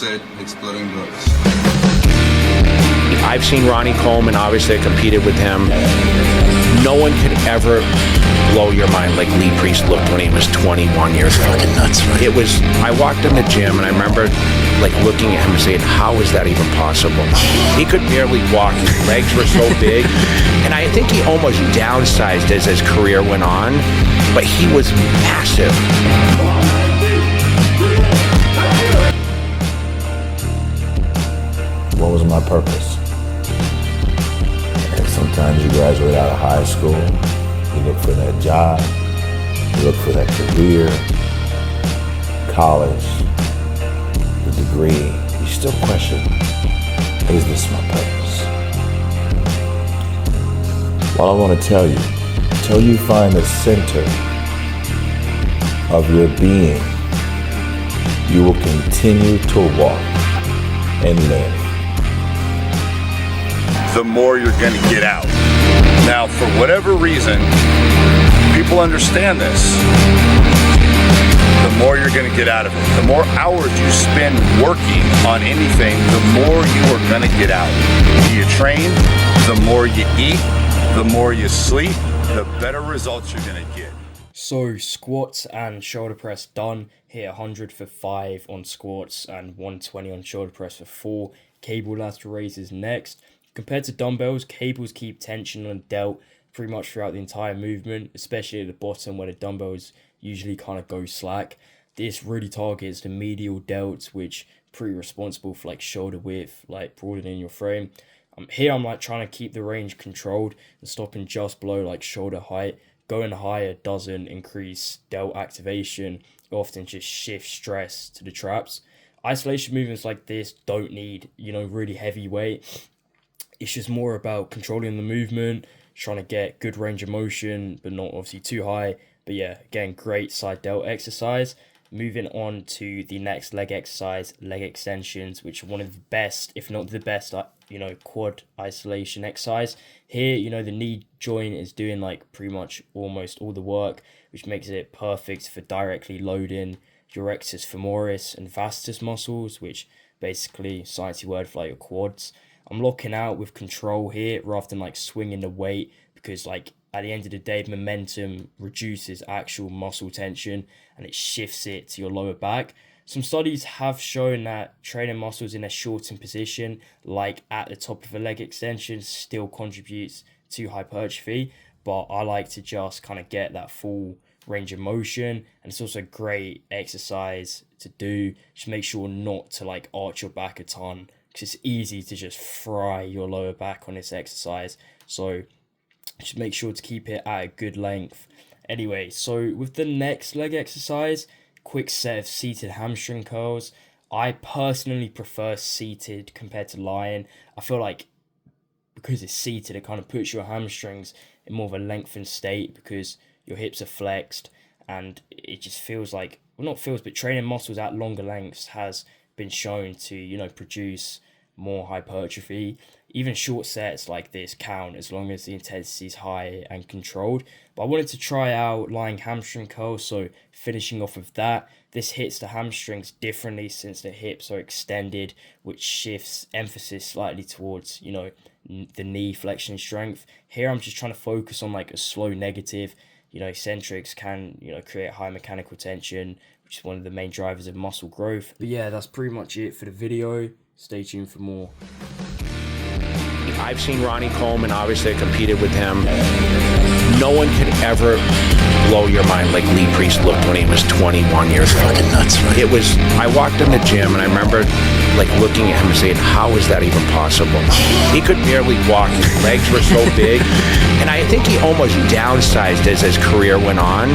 said, exploding books. I've seen Ronnie Coleman, obviously I competed with him. No one could ever blow your mind like Lee Priest looked when he was 21 years old. Fucking nuts, right? It was, I walked in the gym and I remember like looking at him and saying, how is that even possible? He could barely walk, his legs were so big. And I think he almost downsized as his career went on, but he was massive. What was my purpose? And sometimes you graduate out of high school, you look for that job, you look for that career, college, the degree, you still question, is this my purpose? Well, I want to tell you, until you find the center of your being, you will continue to walk and live. The more you're going to get out. Now, for whatever reason, people understand this. The more you're going to get out of it. The more hours you spend working on anything, the more you are going to get out. You train, the more you eat, the more you sleep, the better results you're going to get. So squats and shoulder press done. Hit 100 for 5 on squats and 120 on shoulder press for 4. Cable lateral raises next. Compared to dumbbells, cables keep tension on the delt pretty much throughout the entire movement, especially at the bottom where the dumbbells usually kind of go slack. This really targets the medial delts, which are pretty responsible for like shoulder width, like broadening your frame. Here I'm like trying to keep the range controlled and stopping just below like shoulder height. Going higher doesn't increase delt activation, it often just shifts stress to the traps. Isolation movements like this don't need, really heavy weight. It's just more about controlling the movement, trying to get good range of motion, but not obviously too high. But yeah, again, great side delt exercise. Moving on to the next leg exercise, leg extensions, which are one of the best, if not the best, quad isolation exercise. Here, the knee joint is doing like pretty much almost all the work, which makes it perfect for directly loading your rectus femoris and vastus muscles, which basically sciencey word for like your quads. I'm locking out with control here rather than like swinging the weight, because like at the end of the day, momentum reduces actual muscle tension and it shifts it to your lower back. Some studies have shown that training muscles in a shortened position, like at the top of a leg extension, still contributes to hypertrophy, but I like to just kind of get that full range of motion, and it's also a great exercise to do. Just make sure not to like arch your back a ton, because it's easy to just fry your lower back on this exercise. So just make sure to keep it at a good length. Anyway, so with the next leg exercise, quick set of seated hamstring curls. I personally prefer seated compared to lying. I feel like because it's seated, it kind of puts your hamstrings in more of a lengthened state because your hips are flexed, and it just feels like, well, not feels, but training muscles at longer lengths has been shown to, produce more hypertrophy. Even short sets like this count as long as the intensity is high and controlled. But I wanted to try out lying hamstring curls, so finishing off with that. This hits the hamstrings differently since the hips are extended, which shifts emphasis slightly towards, the knee flexion strength. Here I'm just trying to focus on like a slow negative. Eccentrics can, create high mechanical tension, which is one of the main drivers of muscle growth. But yeah, that's pretty much it for the video. Stay tuned for more. I've seen Ronnie Coleman, obviously I competed with him. No one could ever blow your mind like Lee Priest looked when he was 21 years old. Fucking nuts, right? It was, I walked in the gym and I remember like looking at him and saying, how is that even possible? He could barely walk, his legs were so big. And I think he almost downsized as his career went on.